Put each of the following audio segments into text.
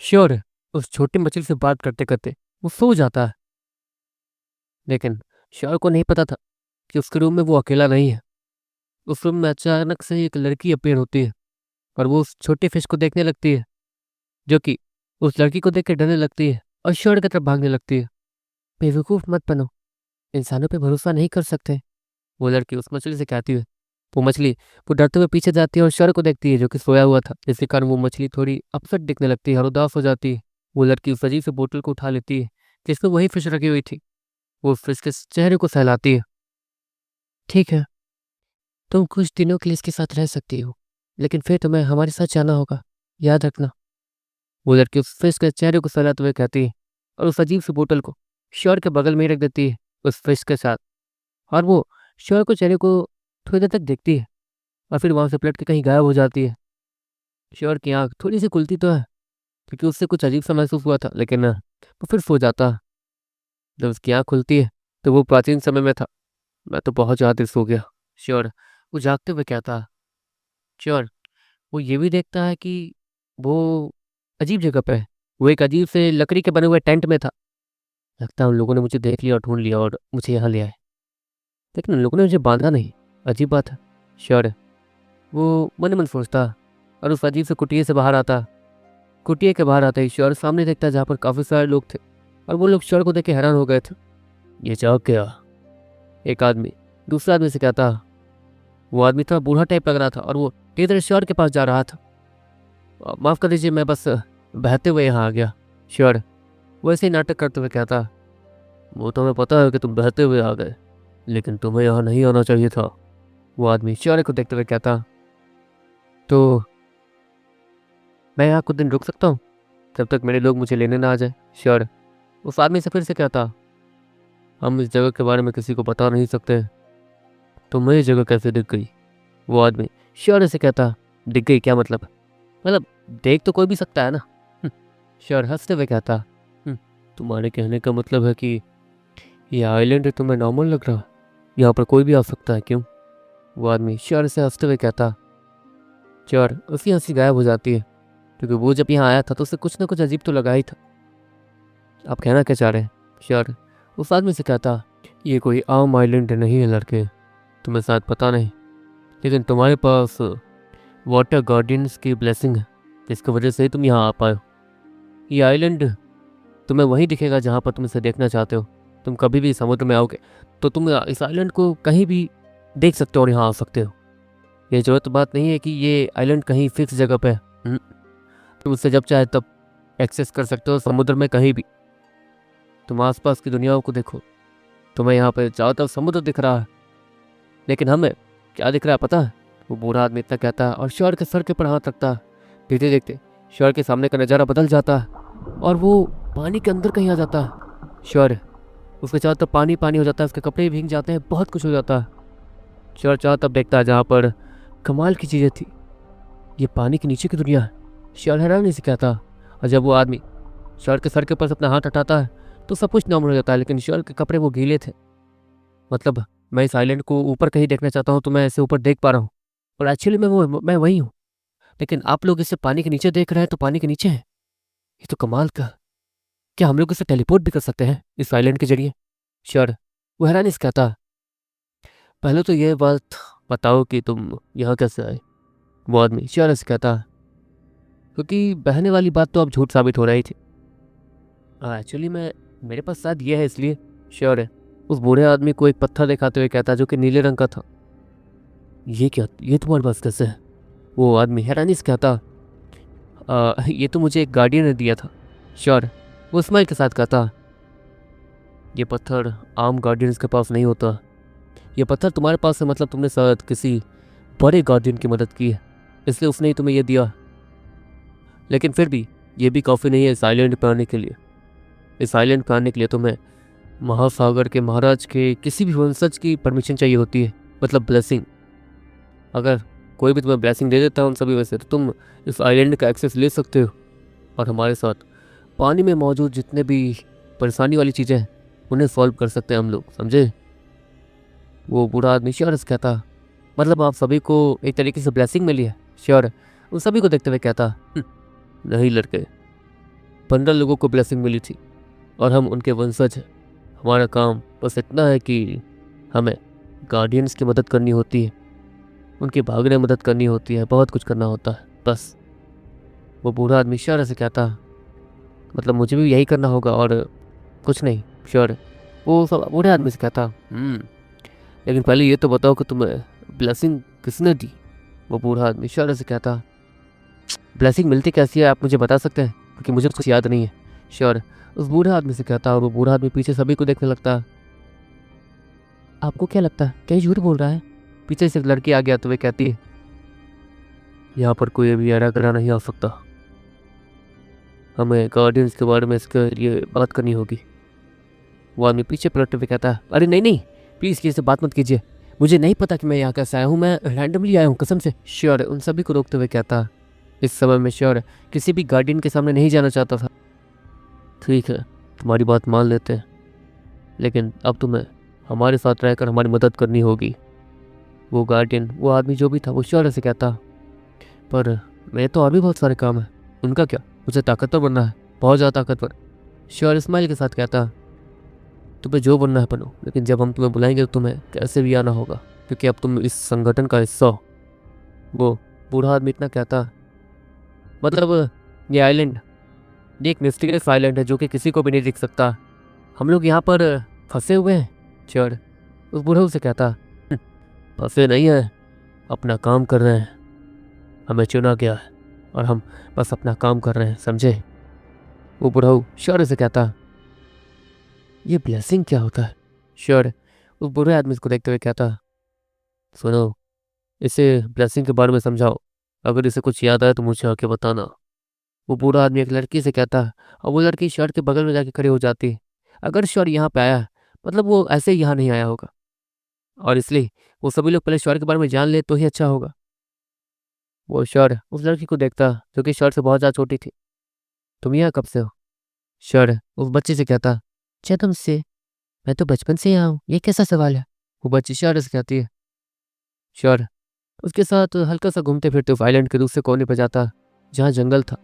Sure उस छोटी मछली से बात करते करते वो सो जाता है। लेकिन श्योर को नहीं पता था कि उसके रूम में वो अकेला नहीं है। उस रूम में अचानक से एक लड़की अपीयर होती है और वो उस छोटी फिश को देखने लगती है, जो कि उस लड़की को देख के डरने लगती है और श्योर की तरफ भागने लगती है। बेवकूफ़ मत बनो, इंसानों पे भरोसा नहीं कर सकते, वो लड़की उस मछली से कहती है। वो मछली वो डरते हुए पीछे जाती है और श्योर को देखती है जो कि सोया हुआ था, जिसके कारण वो मछली थोड़ी अपसेट दिखने लगती है और उदास हो जाती है। वो लड़की उस अजीब से बोतल को उठा लेती है जिसमें वही फिश रखी हुई थी। वो उस फिश के चेहरे को सहलाती है। ठीक है, तुम कुछ दिनों के लिए इसके साथ रह सकती हो, लेकिन फिर तुम्हें हमारे साथ जाना होगा, याद रखना। वो लड़की उस फिश के चेहरे को सहलाते हुए कहती है और उस अजीब सी बोतल को श्योर के बगल में ही रख देती है उस फिश के साथ। और वो श्योर को चेहरे को थोड़ी देर तक देखती है और फिर वहां से पलट के कहीं गायब हो जाती है। श्योर की आंख थोड़ी सी खुलती तो है क्योंकि उससे कुछ अजीब सा महसूस हुआ था, लेकिन वो फिर सो जाता है। जब उसकी आंख खुलती है तो वो प्राचीन समय में था। मैं तो बहुत ज़्यादा सो गया। श्योर वो जागते हुए कहता है। श्योर वो ये भी देखता है कि वो अजीब जगह पे है। वो एक अजीब से लकड़ी के बने हुए टेंट में था। लगता है उन लोगों ने मुझे देख लिया और ढूंढ लिया और मुझे यहाँ ले आए, लेकिन उन लोगों ने मुझे बांधा नहीं। अजीब बात है। श्योर वो मन ही मन सोचता और उस अजीब से कुटिया से बाहर आता। कुटिया के बाहर आते ही श्योर सामने देखता जहाँ पर काफ़ी सारे लोग थे और वो लोग श्योर को देख के हैरान हो गए थे। ये जाग गया, एक आदमी दूसरे आदमी से कहता। वो आदमी थोड़ा बूढ़ा टाइप लग रहा था और वो धीरे श्योर के पास जा रहा था। माफ़ कर दीजिए, मैं बस बहते हुए यहाँ आ गया। श्योर वो ऐसे ही नाटक करते हुए कहता। वो तो हमें पता है कि तुम बहते हुए आ गए, लेकिन तुम्हें यहाँ नहीं आना चाहिए था। वो आदमी श्योर को देखते हुए कहता। तो मैं यहाँ कुछ दिन रुक सकता हूँ जब तक मेरे लोग मुझे लेने ना आ जाए? श्योर उस आदमी से फिर से कहता। हम इस जगह के बारे में किसी को बता नहीं सकते। तुम्हें ये जगह कैसे दिख गई? वो आदमी श्योर से कहता। दिख गई क्या मतलब? मतलब देख तो कोई भी सकता है ना। श्योर हंसते हुए कहता। तुम्हारे कहने का मतलब है कि ये आइलैंड तुम्हें नॉर्मल लग रहा? यहाँ पर कोई भी आ सकता है, क्यों? वो आदमी श्योर से हंसते हुए कहता। श्योर उसकी हंसी गायब हो जाती है क्योंकि वो जब यहाँ आया था तो उसे कुछ ना कुछ अजीब तो लगा ही था। आप कहना क्या चाह रहे हैं? श्योर उस आदमी से कहता। ये कोई आम आइलैंड नहीं है लड़के, तुम्हें शायद पता नहीं, लेकिन तुम्हारे पास वाटर गार्डियंस की ब्लेसिंग है जिसकी वजह से तुम यहाँ आ पाए हो। ये आइलैंड तुम्हें वहीं दिखेगा जहाँ पर तुम इसे देखना चाहते हो। तुम कभी भी समुद्र में आओगे तो तुम इस आइलैंड को कहीं भी देख सकते हो और यहाँ आ सकते हो। ये जरूरत बात नहीं है कि ये आइलैंड कहीं फिक्स जगह पे है। तुम उससे जब चाहे तब एक्सेस कर सकते हो समुद्र में कहीं भी। तुम आसपास की दुनियाओं को देखो, तुम्हें यहाँ पे चारों तरफ समुद्र दिख रहा है, लेकिन हमें क्या दिख रहा है पता है? वो बूढ़ा आदमी इतना कहता है और श्योर के सर के ऊपर हाथ रखता है। देखते देखते श्योर के सामने का नज़ारा बदल जाता है और वो पानी के अंदर कहीं आ जाता है। श्योर उसके चारों तरफ पानी पानी हो जाता है, उसके कपड़े भी भीग जाते हैं, बहुत कुछ हो जाता है। श्योर चारों तरफ देखता है जहाँ पर कमाल की चीज़ें थी। ये पानी के नीचे की दुनिया है। श्योर हैरानी से कहता। और जब वो आदमी श्योर के सर के ऊपर से अपना हाथ हटाता है तो सब कुछ नॉर्मल हो जाता है, लेकिन श्योर के कपड़े वो गीले थे। मतलब मैं इस आइलैंड को ऊपर कहीं देखना चाहता हूँ तो मैं ऐसे ऊपर देख पा रहा हूँ, और एक्चुअली मैं वही हूँ। लेकिन आप लोग इसे पानी के नीचे देख रहे हैं तो पानी के नीचे है। ये तो कमाल का। क्या हम लोग इसे टेलीपोर्ट भी कर सकते हैं इस आइलैंड के जरिए? श्योर वो हैरानी से कहता। पहले तो ये बात बताओ कि तुम यहाँ कैसे आए? वो आदमी श्योर से कहता। क्योंकि बहने वाली बात तो अब झूठ साबित हो रही थी। एक्चुअली मैं मेरे पास शायद ये है इसलिए। श्योर है उस बूढ़े आदमी को एक पत्थर दिखाते हुए कहता जो कि नीले रंग का था। ये क्या, ये तुम्हारे पास कैसे है? वो आदमी हैरानी से कहता। ये तो मुझे एक गार्डियन ने दिया था। श्योर वो स्माइल के साथ कहता। ये पत्थर आम गार्डियंस के पास नहीं होता। ये पत्थर तुम्हारे पास है, मतलब तुमने शायद किसी बड़े गार्डियन की मदद की है, इसलिए उसने ही तुम्हें ये दिया। लेकिन फिर भी ये भी काफ़ी नहीं है इस आइलैंड पर आने के लिए। इस आइलैंड पर आने के लिए तुम्हें महासागर के महाराज के किसी भी वंशज की परमिशन चाहिए होती है, मतलब ब्लेसिंग। अगर कोई भी तुम्हें ब्लेसिंग दे देता है उन सभी में से तो तुम इस आइलैंड का एक्सेस ले सकते हो और हमारे साथ पानी में मौजूद जितने भी परेशानी वाली चीज़ें हैं उन्हें सॉल्व कर सकते हैं हम लोग, समझे? वो बूढ़ा आदमी श्योर से कहता। मतलब आप सभी को एक तरीके से ब्लेसिंग मिली है? श्योर उन सभी को देखते हुए कहता। नहीं लड़के, 15 लोगों को ब्लेसिंग मिली थी और हम उनके वंशज हैं। हमारा काम बस इतना है कि हमें गार्डियंस की मदद करनी होती है, उनके भागने में मदद करनी होती है, बहुत कुछ करना होता है बस। वो बूढ़ा आदमी इशारे से कहता, मतलब मुझे भी यही करना होगा और कुछ नहीं। श्योर, वो सब बूढ़े आदमी से कहता, लेकिन पहले ये तो बताओ कि तुम्हें ब्लेसिंग किसने दी? वो बूढ़ा आदमी इशारे से कहता, ब्लेसिंग मिलती कैसी है आप मुझे बता सकते हैं, क्योंकि मुझे कुछ याद नहीं है। श्योर, उस बूढ़े आदमी से कहता, और वो बूढ़ा आदमी पीछे सभी को देखने लगता। आपको क्या लगता है कहीं झूठ बोल रहा है? पीछे से एक लड़की आ गया तो वे कहती है, यहाँ पर कोई भी एरा करा नहीं आ सकता, हमें गार्डियंस के बारे में इसके लिए बात करनी होगी। वो आदमी पीछे पलटते हुए कहता है, अरे नहीं नहीं, प्लीज़ किसी से बात मत कीजिए, मुझे नहीं पता कि मैं यहाँ कैसे आया हूँ, मैं रैंडमली आया हूँ कसम से। श्योर उन सभी को रोकते हुए कहता, इस समय में श्योर किसी भी गार्डियन के सामने नहीं जाना चाहता था। ठीक है, तुम्हारी बात मान लेते हैं, लेकिन अब तुम्हें हमारे साथ रहकर हमारी मदद करनी होगी। वो गार्डियन, वो आदमी जो भी था, वो श्योर से कहता, पर मेरे तो और भी बहुत सारे काम हैं। उनका क्या? मुझे ताकतवर बनना है, बहुत ज़्यादा ताकतवर। श्योर स्माइल के साथ कहता, तुम्हें जो बनना है बनो, लेकिन जब हम तुम्हें बुलाएंगे तो तुम्हें कैसे भी आना होगा, क्योंकि अब तुम इस संगठन का हिस्सा हो। वो बूढ़ा आदमी इतना कहता, मतलब ये आइलैंड, ये एक मिस्टीरियस आइलैंड है जो कि किसी को भी नहीं दिख सकता, हम लोग यहाँ पर फंसे हुए हैं। श्योर उस बूढ़े से कहता, फंसे नहीं है, अपना काम कर रहे हैं, हमें चुना गया है और हम बस अपना काम कर रहे हैं, समझे? वो बुढ़ऊ श्योर से कहता, ये ब्लेसिंग क्या होता है? श्योर उस बुढ़े आदमी को देखते हुए कहता, सुनो, इसे ब्लेसिंग के बारे में समझाओ, अगर इसे कुछ याद आए तो मुझे आके बताना। वो बूढ़ा आदमी एक लड़की से कहता, और वो लड़की शर्ट के बगल में जाके खड़ी हो जाती। अगर श्योर यहाँ पे आया, मतलब वो ऐसे ही यहाँ नहीं आया होगा, और इसलिए वो सभी लोग पहले श्योर के बारे में जान ले तो ही अच्छा होगा। वो श्योर उस लड़की को देखता जो कि श्योर से बहुत ज़्यादा छोटी थी। तुम यहाँ कब से हो? श्योर उस बच्ची से कहता, जन्म से, मैं तो बचपन से यहाँ हूँ, ये कैसा सवाल है? वो बच्ची श्योर से कहती है। श्योर उसके साथ हल्का सा घूमते फिरते उस आइलैंड के दूसरे कोने पर जाता जहाँ जंगल था।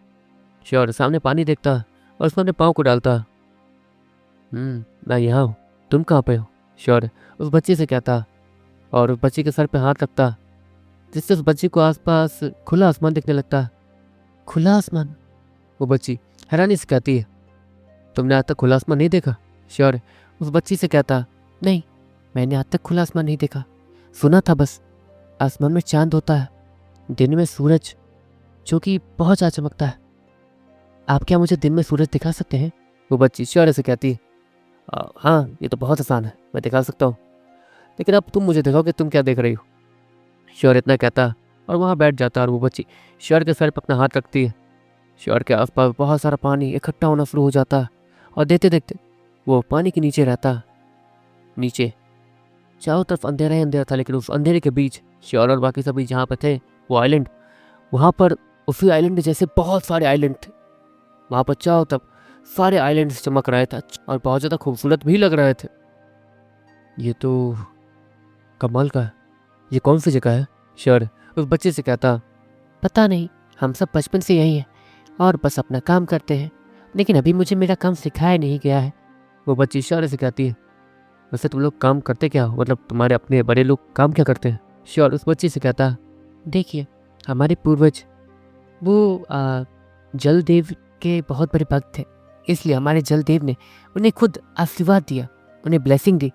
श्योर सामने पानी देखता और उसमें अपने पाँव को डालता। मैं यहाँ हूँ, तुम कहाँ पे हो? श्योर उस बच्ची से कहता, और उस बच्ची के सर पे हाथ रखता, जिससे उस बच्ची को आसपास खुला आसमान दिखने लगता। खुला आसमान? वो बच्ची हैरानी से कहती है, तुमने आज तक खुला आसमान नहीं देखा? श्योर उस बच्ची से कहता, नहीं, मैंने आज तक खुला आसमान नहीं देखा, सुना था बस। आसमान में चांद होता है, दिन में सूरज जो कि बहुत ज़्यादा चमकता है। आप क्या मुझे दिन में सूरज दिखा सकते हैं? वो बच्ची श्योर से कहती, हाँ ये तो बहुत आसान है, मैं दिखा सकता हूँ, लेकिन अब तुम मुझे दिखाओ कि तुम क्या देख रही हो। श्योर इतना कहता और वहाँ बैठ जाता, और वो बच्ची श्योर के सर पर अपना हाथ रखती है। श्योर के आसपास बहुत सारा पानी इकट्ठा होना शुरू हो जाता, और देखते देखते वो पानी के नीचे रहता। नीचे चारों तरफ अंधेरा ही अंधेरा था, लेकिन उस अंधेरे के बीच श्योर और बाकी सभी जहाँ पर थे, वो आइलैंड, वहाँ पर उसी आइलैंड जैसे बहुत सारे आइलैंड थे। वहाँ पर चारों तरफ सारे आइलैंड चमक रहे थे और बहुत ज़्यादा खूबसूरत भी लग रहे थे। ये तो कमाल का है, ये कौन सी जगह है? श्योर उस बच्चे से कहता, पता नहीं, हम सब बचपन से यही हैं और बस अपना काम करते हैं, लेकिन अभी मुझे मेरा काम सिखाया नहीं गया है। वो बच्ची श्योर से कहती है, वैसे तुम लोग काम करते क्या हो, मतलब तुम्हारे अपने बड़े लोग काम क्या करते हैं? श्योर उस बच्ची से कहता, देखिए, हमारे पूर्वज वो जलदेव के बहुत बड़े भक्त थे, इसलिए हमारे जलदेव ने उन्हें खुद आशीर्वाद दिया, उन्हें ब्लेसिंग दी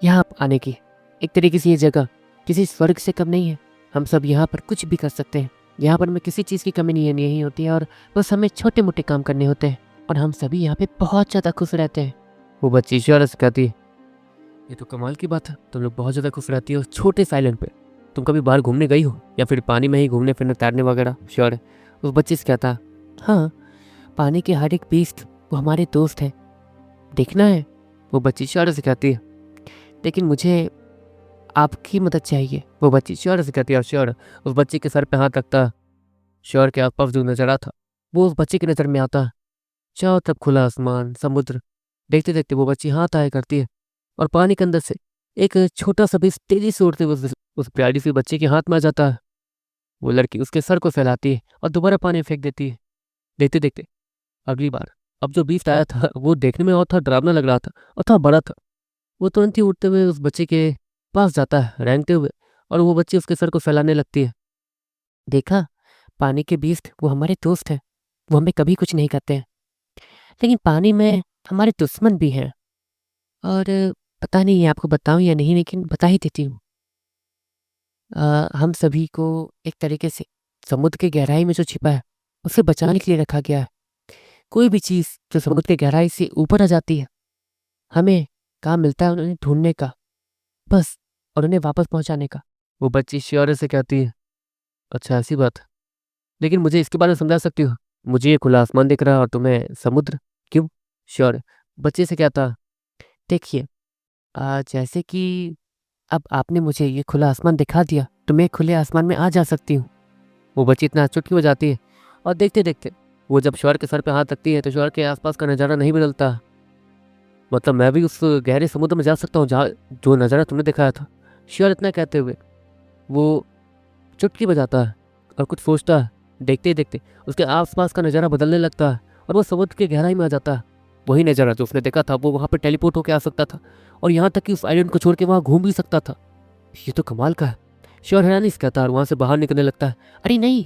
यहाँ आने की। एक तरीके से ये जगह किसी स्वर्ग से कम नहीं है, हम सब यहाँ पर कुछ भी कर सकते हैं, यहाँ पर हमें किसी चीज़ की कमी नहीं होती है, और बस हमें छोटे मोटे काम करने होते हैं, और हम सभी यहाँ पे बहुत ज़्यादा खुश रहते हैं। वो बच्ची श्योर से कहती है, ये तो कमाल की बात है, तुम लोग बहुत ज़्यादा खुश रहती हो छोटे साइलैंड पे। तुम कभी बाहर घूमने गई हो या फिर पानी में ही घूमने फिरने तैरने वगैरह? श्योर उस बच्चे से कहता, हाँ, पानी के हर एक बीस्ट वो हमारे दोस्त हैं, देखना है। वो बच्ची श्योर से कहती है, लेकिन मुझे आपकी मदद चाहिए। वो बच्ची श्योर से कहती है, और श्योर उस बच्ची के सर पे हाथ रखता। श्योर के आसपास जो नजर आता वो उस बच्ची की नज़र में आता, चारों तरफ खुला आसमान, समुद्र। देखते देखते वो बच्ची हाथ आया करती है, और पानी के अंदर से एक छोटा सा भी तेजी से उड़ते हुए उस प्यारी सी बच्ची के हाथ में आ जाता है। वो लड़की उसके सर को फैलाती है और दोबारा पानी में फेंक देती है। देखते देखते अगली बार अब जो बीस्ट आया था वो देखने में और था डरावना लग रहा था और था बड़ा था। वो तुरंत ही उठते हुए उस बच्चे के पास जाता है रेंगते हुए, और वो बच्ची उसके सर को फैलाने लगती है। देखा, पानी के बीस्ट वो हमारे दोस्त हैं, वो हमें कभी कुछ नहीं करते हैं, लेकिन पानी में हमारे दुश्मन भी हैं। और पता नहीं आपको बताऊं या नहीं, लेकिन बता ही देती हूँ। हम सभी को एक तरीके से समुद्र की गहराई में जो छिपा है उसे बचाने के लिए रखा गया है। कोई भी चीज़ जो समुद्र की गहराई से ऊपर आ जाती है, हमें काम मिलता है उन्हें ढूंढने का, बस, और उन्हें वापस पहुंचाने का। वो बच्ची श्योर से कहती है, अच्छा ऐसी बात है, लेकिन मुझे इसके बारे में समझा सकती हो? मुझे ये खुला आसमान दिख रहा है और तुम्हें समुद्र, क्यों? श्योर बच्चे से कहता, देखिए, जैसे कि अब आपने मुझे ये खुला आसमान दिखा दिया तो मैं खुले आसमान में आ जा सकती हूँ। वो बच्ची इतना चुटकी हो जाती है, और देखते देखते वो जब श्योर के सर पे हाथ रखती है तो श्योर के आसपास का नज़ारा नहीं बदलता। मतलब मैं भी उस गहरे समुद्र में जा सकता हूँ जहाँ जो नज़ारा तुमने दिखाया था। श्योर इतना कहते हुए वो चुटकी बजाता है और कुछ सोचता है। देखते ही देखते उसके आसपास का नज़ारा बदलने लगता है और वो समुद्र की गहराई में आ जाता है। वही नज़ारा जो उसने देखा था वो वहाँ पे टेलीपोर्ट होकर आ सकता था, और यहाँ तक कि उस आइलैंड को छोड़ के वहाँ घूम भी सकता था। ये तो कमाल का है। श्योर हैरानी से कहता है और वहाँ से बाहर निकलने लगता है। अरे नहीं,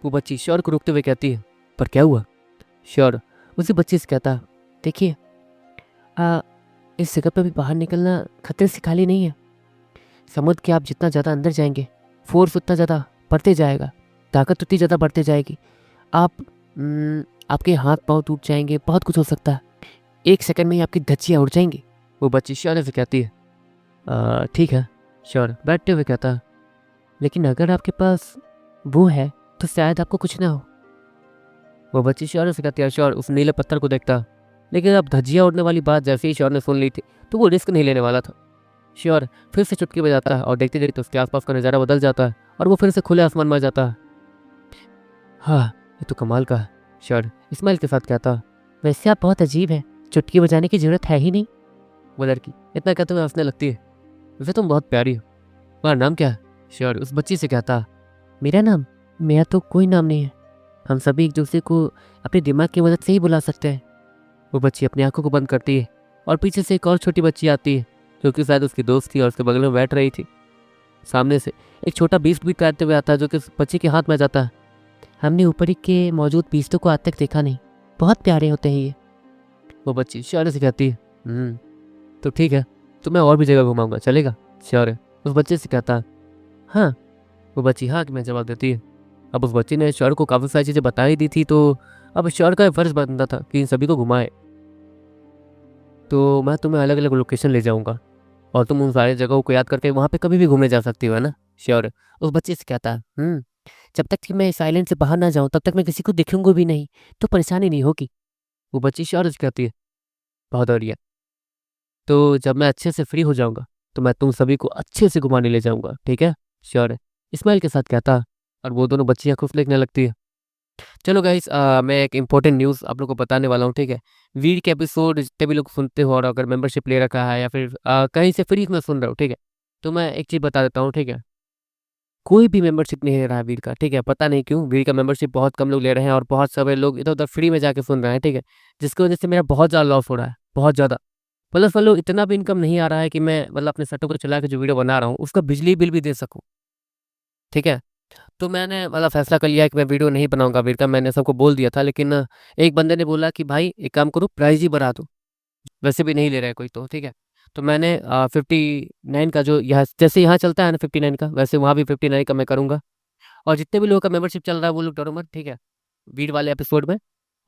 वो बच्ची श्योर को रोकते हुए कहती है, पर क्या हुआ? श्योर उसी बच्ची से कहता है, देखिए, आ, इस जगह पर भी बाहर निकलना खतरे से खाली नहीं है। समुद्र के आप जितना ज़्यादा अंदर जाएंगे, फोर्स उतना ज़्यादा बढ़ते जाएगा, ताकत उतनी ज़्यादा बढ़ते जाएगी। आप आपके हाथ पाँव टूट जाएंगे, बहुत कुछ हो सकता है। 1 सेकंड में ही आपकी धज्जियाँ उड़ जाएंगी। वो बच्ची श्योर से कहती है, ठीक है। श्योर बैठते हुए कहता है, लेकिन अगर आपके पास वो है तो शायद आपको कुछ ना हो। वो बच्ची श्योर से कहती है। श्योर उस नीले पत्थर को देखता, लेकिन अब धज्जियाँ उड़ने वाली बात जैसे ही श्योर ने सुन ली थी तो वो रिस्क नहीं लेने वाला था। श्योर फिर से चुटकी बजाता है और देखते देखते उसके आसपास का नज़ारा बदल जाता है और वो फिर से खुले आसमान में आ जाता है। हाँ, ये तो कमाल का है। श्योर इस्माइल के साथ कहता, वैसे आप बहुत अजीब हैं, चुटकी बजाने की जरूरत है ही नहीं। वो लड़की इतना कहते हुए हंसने लगती है। वैसे तुम बहुत प्यारी हो, तुम्हारा नाम क्या है? श्योर उस बच्ची से कहता, मेरा नाम, मेरा तो कोई नाम नहीं है, हम सभी एक दूसरे को अपने दिमाग की मदद से ही बुला सकते हैं। वो बच्ची अपनी आंखों को बंद करती है और पीछे से एक और छोटी बच्ची आती है जो कि शायद उसकी दोस्त थी और उसके बगल में बैठ रही थी। सामने से एक छोटा बीस्ट भी तैरते हुए आता है जो कि उस बच्ची के हाथ में जाता है। हमने ऊपर के मौजूद बीस्टों को आज तक देखा नहीं, बहुत प्यारे होते हैं ये। वो बच्ची श्योर से कहती है, तो ठीक है, तो मैं और भी जगह घुमाऊंगा, चलेगा? श्योर उस बच्चे से कहता है, हाँ। वो बच्ची हाँ कि मैं जवाब देती है। अब उस बच्ची ने श्योर को काफ़ी सारी चीज़ें बता ही दी थी, तो अब श्योर का फर्ज बनता था कि इन सभी को घुमाए। तो मैं तुम्हें अलग अलग लोकेशन ले जाऊंगा और तुम उन सारी जगहों को याद करके वहाँ पे कभी भी घूमने जा सकती हो, है ना? श्योर उस बच्चे से कहता है, जब तक कि मैं इस आइलैंड से बाहर ना जाऊँ तब तक मैं किसी को दिखूंगा भी नहीं, तो परेशानी नहीं होगी। वो बच्ची श्योर से कहती है, बहुत बढ़िया, तो जब मैं अच्छे से फ्री हो जाऊंगा तो मैं तुम सभी को अच्छे से घुमाने ले जाऊंगा, ठीक है? श्योर इस्माइल के साथ कहता है, और वो दोनों बच्चियाँ खुश लिखने लगती है। चलो गाइस, मैं एक इंपॉर्टेंट न्यूज़ आप लोग को बताने वाला हूँ, ठीक है? वीर के एपिसोड जितने भी लोग सुनते हो और अगर मेंबरशिप ले रखा है या फिर कहीं से फ्री में सुन रहे हो, ठीक है? तो मैं एक चीज़ बता देता हूँ, ठीक है? कोई भी मेंबरशिप नहीं ले रहा है वीर का, ठीक है? पता नहीं क्यों वीर का मेंबरशिप बहुत कम लोग ले रहे हैं और बहुत सारे लोग इधर-उधर फ्री में जाके सुन रहे हैं, ठीक है? जिसकी वजह से मेरा बहुत ज़्यादा लॉस हो रहा है, बहुत ज़्यादा। प्लस मान लो इतना भी इनकम नहीं आ रहा है कि मैं मतलब अपने सेटअप को चला के जो वीडियो बना रहा हूँ, उसका बिजली बिल भी दे सकूँ, ठीक है? तो मैंने मतलब फ़ैसला कर लिया है कि मैं वीडियो नहीं बनाऊँगा वीर का, मैंने सबको बोल दिया था, लेकिन एक बंदे ने बोला कि भाई एक काम करो, प्राइस ही बढ़ा दो, वैसे भी नहीं ले रहा है कोई तो, ठीक है? तो मैंने 59 का जो यहाँ जैसे यहाँ चलता है ना 59 का, वैसे वहाँ भी 59 का मैं करूँगा। और जितने भी लोगों का मेंबरशिप चल रहा है वो लोग डरो मत, ठीक है? वीर वाले एपिसोड में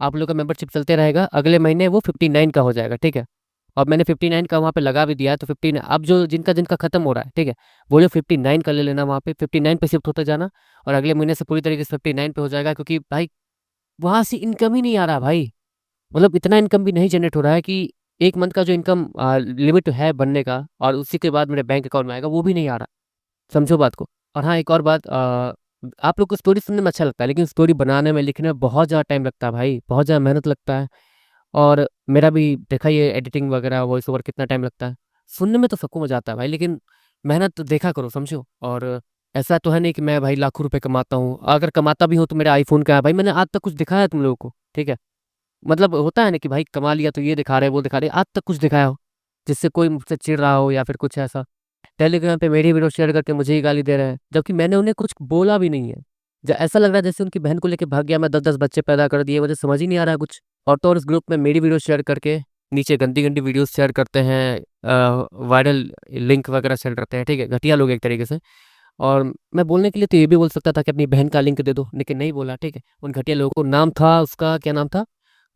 आप लोगों का मेंबरशिप चलते रहेगा, अगले महीने वो 59 का हो जाएगा, ठीक है? और मैंने 59 का वहाँ पे लगा भी दिया है, तो 15 अब जो जिनका जिनका खत्म हो रहा है, ठीक है? वो जो 59 का ले लेना, वहाँ पे 59 पे शिफ्ट होते जाना, और अगले महीने से पूरी तरीके से 59 पे हो जाएगा, क्योंकि भाई वहाँ से इनकम ही नहीं आ रहा भाई। मतलब इतना इनकम भी नहीं जनरेट हो रहा है कि 1 मंथ का जो इनकम लिमिट है बनने का और उसी के बाद मेरे बैंक अकाउंट में आएगा, वो भी नहीं आ रहा। समझो बात को। और हाँ, एक और बात, आप लोग को स्टोरी सुनने में अच्छा लगता है, लेकिन स्टोरी बनाने में, लिखने में बहुत ज़्यादा टाइम लगता है भाई, बहुत ज़्यादा मेहनत लगता है। और मेरा भी देखा ही है एडिटिंग वगैरह, वॉइस ओवर कितना टाइम लगता है। सुनने में तो सबको मज़ा आता है भाई, लेकिन मेहनत तो देखा करो, समझो। और ऐसा तो है नहीं कि मैं भाई लाखों रुपए कमाता हूँ, अगर कमाता भी हूँ तो मेरा आईफ़ोन का है भाई, मैंने आज तक कुछ दिखाया है तुम लोगों को, ठीक है? मतलब होता है ना कि भाई कमा लिया तो ये दिखा रहे वो दिखा रहे, आज तक कुछ दिखाया हो जिससे कोई मुझसे चिढ़ रहा हो या फिर कुछ ऐसा। टेलीग्राम पे मेरी वीडियो शेयर करके मुझे ही गाली दे रहे हैं, जबकि मैंने उन्हें कुछ बोला भी नहीं है। ऐसा लग रहा है जैसे उनकी बहन को लेके भाग गया मैं, 10-10 बच्चे पैदा कर दिए, मुझे समझ ही नहीं आ रहा है कुछ। और तो और इस ग्रुप में मेरी वीडियो शेयर करके नीचे गंदी गंदी वीडियो शेयर करते हैं, वायरल लिंक वगैरह शेयर करते हैं, ठीक है, घटिया लोग एक तरीके से। और मैं बोलने के लिए तो ये भी बोल सकता था कि अपनी बहन का लिंक दे दो, लेकिन नहीं बोला, ठीक है। उन घटिया लोगों को नाम था उसका, क्या नाम था,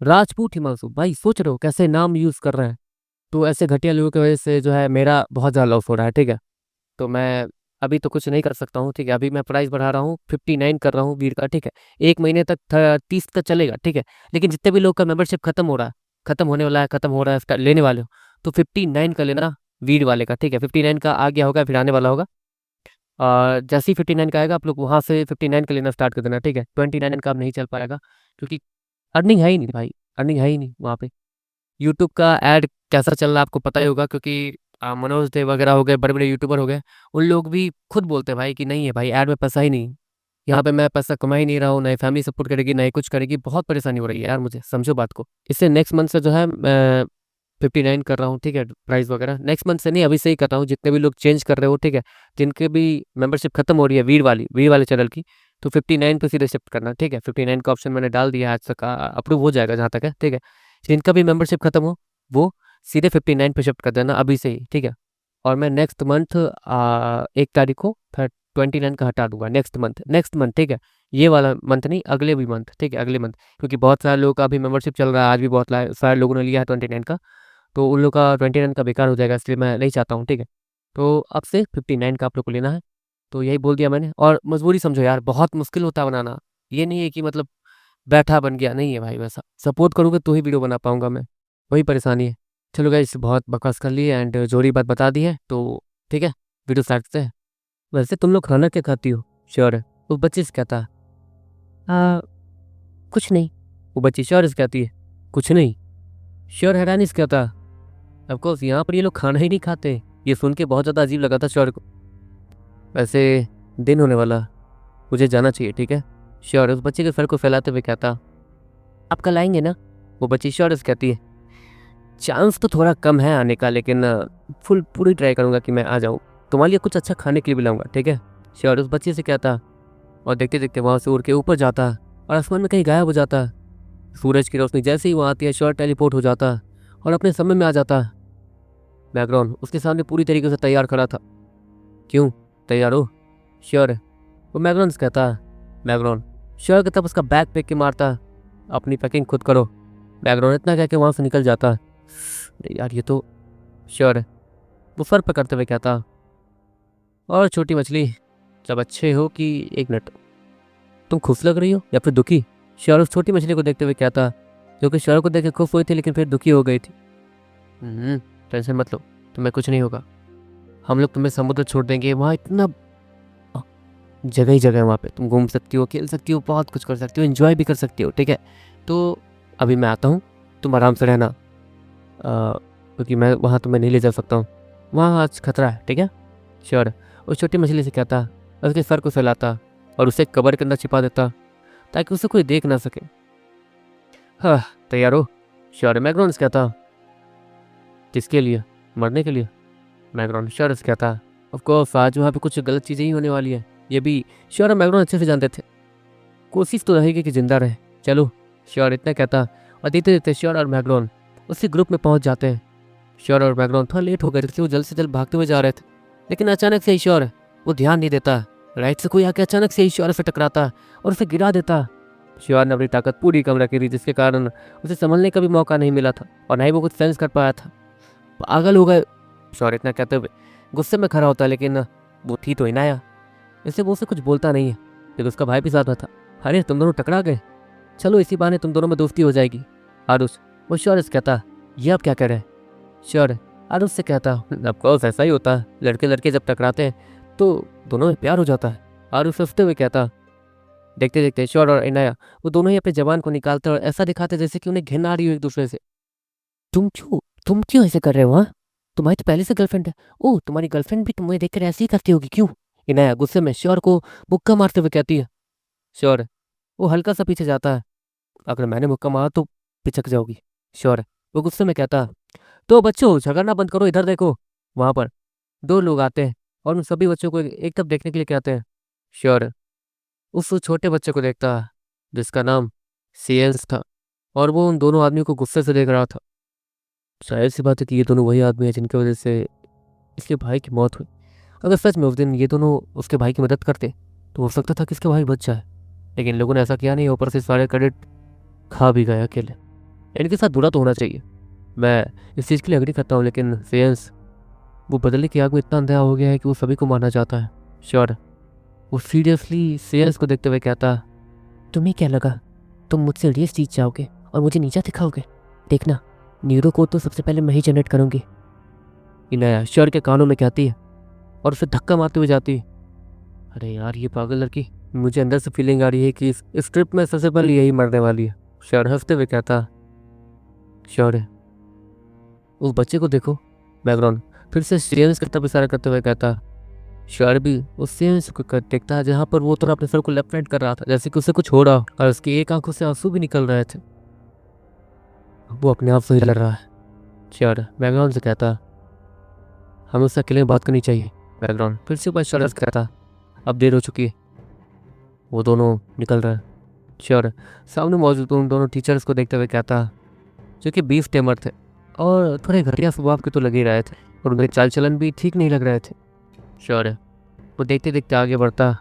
राजपूत हिमांशु। भाई सोच रहे हो कैसे नाम यूज़ कर रहे हैं। तो ऐसे घटिया लोगों की वजह से जो है मेरा बहुत ज़्यादा लॉस हो रहा है, ठीक है। तो मैं अभी तो कुछ नहीं कर सकता हूँ, ठीक है। अभी मैं प्राइस बढ़ा रहा हूँ, 59 कर रहा हूँ वीर का, ठीक है। 1 महीने तक 30 तक चलेगा, ठीक है। लेकिन जितने भी लोग का मेंबरशिप खत्म हो रहा है, खत्म होने वाला है, खत्म हो रहा है, इसका लेने वाले हो तो 59 का लेना वीर वाले का, ठीक है। 59 का आ गया होगा, फिर आने वाला होगा। जैसे ही 59 का आएगा आप लोग वहाँ से 59 का लेना स्टार्ट कर देना, ठीक है। 29 का अब नहीं चल पाएगा क्योंकि अर्निंग है ही नहीं भाई, अर्निंग है ही नहीं वहाँ पे। यूट्यूब का ऐड कैसा चल रहा है आपको पता ही होगा, क्योंकि मनोज देव वगैरह हो गए, बड़े-बड़े यूट्यूबर हो गए, उन लोग भी खुद बोलते हैं भाई कि नहीं है भाई, ऐड में पैसा ही नहीं। यहाँ पे मैं पैसा कमा ही नहीं रहा हूँ, ना ही फैमिली सपोर्ट करेगी, ना ही कुछ करेगी, बहुत परेशानी हो रही है यार मुझे, समझो बात को। इससे नेक्स्ट मंथ से जो है मैं 59 कर रहा हूँ, ठीक है, प्राइस वगैरह। नेक्स्ट मंथ से नहीं, अभी से ही कर रहा हूँ, जितने भी लोग चेंज कर रहे हो, ठीक है, जिनके भी मेंबरशिप खत्म हो रही है वीर वाले चैनल की, तो 59 पे सीधे शिफ्ट करना, ठीक है। 59 का ऑप्शन मैंने डाल दिया है, आज तक अप्रूव हो जाएगा जहाँ तक है, ठीक है। जिनका भी मेंबरशिप खत्म हो वो सीधे 59 पे शिफ्ट कर देना अभी से ही, ठीक है। और मैं नेक्स्ट मंथ 1 तारीख को 29 का हटा दूंगा, नेक्स्ट मंथ, ठीक है। ये वाला मंथ नहीं, अगले भी मंथ, ठीक है, अगले मंथ। क्योंकि बहुत सारे लोगों का अभी मेंबरशिप चल रहा है, आज भी बहुत सारे लोगों ने लिया है 29 का, तो उन लोग का 29 का बेकार हो जाएगा, इसलिए मैं नहीं चाहता हूँ, ठीक है। तो अब से 59 का आप लोग को लेना है, तो यही बोल दिया मैंने। और मजबूरी समझो यार, बहुत मुश्किल होता है बनाना, ये नहीं है कि मतलब बैठा बन गया, नहीं है भाई, वैसा सपोर्ट करूँगा तो ही वीडियो बना पाऊँगा मैं, वही परेशानी है। चलो गाइस, बहुत बकवास कर ली एंड जोरी बात बता दी है, तो ठीक है, वीडियो स्टार्ट करते हैं। वैसे तुम लोग खाना क्या खाती हो? श्योर है। वो बच्ची से कहता है कुछ नहीं। वो बच्ची श्योर से कहती है कुछ नहीं। श्योर हैरानी से कहता ऑफकोर्स यहाँ पर ये लोग खाना ही नहीं खाते। ये सुन के बहुत ज़्यादा अजीब लगा था श्योर को। वैसे दिन होने वाला, मुझे जाना चाहिए, ठीक है। श्योर उस बच्चे के सर को फैलाते हुए कहता आप कल आएंगे ना? वो बच्ची श्योर से कहती है चांस तो थोड़ा कम है आने का, लेकिन पूरी ट्राई करूँगा कि मैं आ जाऊँ। तुम्हारे लिए कुछ अच्छा खाने के लिए भी लाऊंगा, ठीक है। श्योर उस बच्चे से कहता और देखते देखते वहाँ से उड़ के ऊपर जाता और आसमान में कहीं गायब हो जाता। सूरज की रोशनी जैसे ही वहाँ आती है, श्योर टेलीपोर्ट हो जाता और अपने समय में आ जाता। बैकग्राउंड उसके सामने पूरी तरीके से तैयार खड़ा था। क्यों तैयार हो? श्योर है। वो बैकग्राउंड से कहता बैकग्राउंड श्योर के तब उसका बैग फेंक के मारता, अपनी पैकिंग खुद करो। बैकग्राउंड इतना कह के वहाँ से निकल जाता। अरे यार ये तो श्योर है। वो सर पकड़ते हुए कहता और छोटी मछली जब अच्छे हो कि 1 मिनट, तुम खुश लग रही हो या फिर दुखी? श्योर उस छोटी मछली को देखते हुए कहता, जो कि श्योर को देख के खुश हुई थी लेकिन फिर दुखी हो गई थी। टेंशन मत लो, तुम्हें कुछ नहीं होगा। हम लोग तुम्हें समुद्र छोड़ देंगे, वहाँ इतना जगह ही जगह है, वहाँ पे तुम घूम सकती हो, खेल सकती हो, बहुत कुछ कर सकती हो, एंजॉय भी कर सकती हो, ठीक है। तो अभी मैं आता हूँ, तुम आराम से रहना, क्योंकि मैं वहाँ तुम्हें नहीं ले जा सकता हूँ, वहाँ आज खतरा है, ठीक है। श्योर उस छोटी मछली से कहता, उसके सर को फैलाता और उसे कबर के अंदर छिपा देता ताकि उसे कोई देख ना सके। हाँ तैयार हो? श्योर मैग्रोन से कहता किसके लिए? मरने के लिए। मैग्रोन श्योर से कहता ऑफकोर्स आज वहाँ पे कुछ गलत चीज़ें ही होने वाली है, ये भी श्योर और मैग्रोन अच्छे से जानते थे। कोशिश तो रहेगी कि जिंदा रहे, चलो। श्योर इतना कहता और देखते देखते श्योर और मैग्रोन उसी ग्रुप में पहुंच जाते हैं। श्योर और मैग्रोन थोड़ा लेट हो गए थे, वो जल्द से जल्द भागते हुए जा रहे थे, लेकिन अचानक से श्योर वो ध्यान नहीं देता। राइट से कोई आके अचानक से श्योर से टकराता और उसे गिरा देता। श्योर ने अपनी ताकत पूरी कम रखी थी, जिसके कारण उसे संभलने का भी मौका नहीं मिला था और ना ही वो कुछ सेंस कर पाया था। पागल हो गए, श्योर इतना कहते हुए गुस्से में खड़ा होता, लेकिन वो थी तो इनाया, इसलिए वो उसे कुछ बोलता नहीं है। फिर उसका भाई भी साथ में था। अरे तुम दोनों टकरा गए, चलो इसी बहाने तुम दोनों में दोस्ती हो जाएगी। आरुष वो श्योर से कहता ये अब क्या करे? श्योर आरुष से कहता ऑफकोर्स ऐसा ही होता है, लड़के लड़के जब टकराते हैं तो दोनों में प्यार हो जाता है। आरुष हंसते हुए कहता। देखते देखते श्योर और इनाया वो दोनों ही अपने जबान को निकालते और ऐसा दिखाते जैसे कि उन्हें घिन आ रही हो एक दूसरे से। तुम क्यों ऐसे कर रहे हो? हाँ तुम्हारी तो पहले से गर्लफ्रेंड है। ओह तुम्हारी गर्लफ्रेंड भी तुम्हें देखकर ऐसे ही करती होगी, क्यों? इनाया गुस्से में श्योर को मुक्का मारते हुए कहती है। श्योर वो हल्का सा पीछे जाता है। अगर मैंने मुक्का मारा तो पिचक जाओगी। श्योर। वो गुस्से में कहता, तो बच्चों झगड़ना बंद करो, इधर देखो। वहां पर दो लोग आते हैं और उन सभी बच्चों को एक तब देखने के लिए कहते हैं। श्योर उस छोटे बच्चे को देखता जिसका नाम सीएंस था, और वो उन दोनों आदमियों को गुस्से से देख रहा था। जाहिर सी बात है कि ये दोनों वही आदमी है जिनकी वजह से इसके भाई की मौत हुई। अगर सच में उस दिन ये दोनों उसके भाई की मदद करते तो हो सकता था कि इसका भाई बच जाए, लेकिन लोगों ने ऐसा किया नहीं। ऊपर से सारे क्रेडिट खा भी गए अकेले। इनके साथ बुरा तो होना चाहिए, मैं इस चीज़ के लिए एग्री करता हूँ, लेकिन सेंस वो बदले की आग में इतना अंधा हो गया है कि वो सभी को मारना चाहता है। श्योर वो सीरियसली सेंस को देखते हुए कहता, तुम्हें क्या लगा तुम मुझसे रेस जीत जाओगे और मुझे नीचा दिखाओगे? देखना, न्यूरो कोड तो सबसे पहले मैं ही जनरेट करूंगी। इनाया श्योर के कानों में कहती है और उसे धक्का मारते हुए जाती है। अरे यार ये पागल लड़की, मुझे अंदर से फीलिंग आ रही है कि इस ट्रिप में सबसे पहले यही मरने वाली है। श्योर हंसते हुए कहता, श्योर उस बच्चे को देखो। बैकग्राउंड फिर से सेंस की तरफ इशारा करते हुए कहता। श्योर भी उस सेंस को देखता है जहाँ पर वो थोड़ा अपने सर को लेफ्ट राइट कर रहा था, जैसे कि उसे कुछ हो रहा हो, और उसकी एक आंखों से आंसू भी निकल रहे थे। वो अपने आप से ही लड़ रहा है। श्योर बैकग्राउंड से कहता, हमें उससे अकेले में बात करनी चाहिए। बैकग्राउंड फिर से ऊपर श्योर कहता, अब देर हो चुकी है। वो दोनों निकल रहे हैं। श्योर सामने मौजूद उन दोनों टीचर्स को देखते हुए कहता, जो कि 20 टेमर थे और थोड़े घटिया स्वभाव के तो लग ही रहे थे, और उनके चाल चलन भी ठीक नहीं लग रहे थे। श्योर वो देखते देखते आगे बढ़ता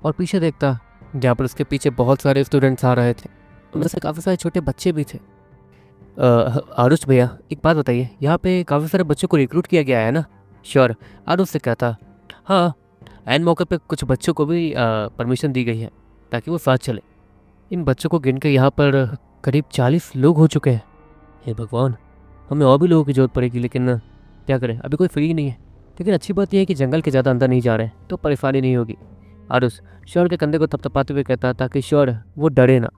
और पीछे देखता, जहाँ पर उसके पीछे बहुत सारे स्टूडेंट्स आ रहे थे, उनमें से काफ़ी सारे छोटे बच्चे भी थे। आरुष भैया एक बात बताइए, यहाँ पे काफ़ी सारे बच्चों को रिक्रूट किया गया है ना? श्योर आरुष से कहता, हाँ एन मौके पे कुछ बच्चों को भी परमिशन दी गई है ताकि वो साथ चले। इन बच्चों को गिन के यहाँ पर करीब 40 लोग हो चुके हैं। हे भगवान, हमें और भी लोगों की जरूरत पड़ेगी, लेकिन क्या करें, अभी कोई फ्री नहीं है। लेकिन अच्छी बात यह है कि जंगल के ज़्यादा अंदर नहीं जा रहे हैं तो परेशानी नहीं होगी। आरुष श्योर के कंधे को थपथपाते हुए कहता ताकि श्योर वो डरे ना।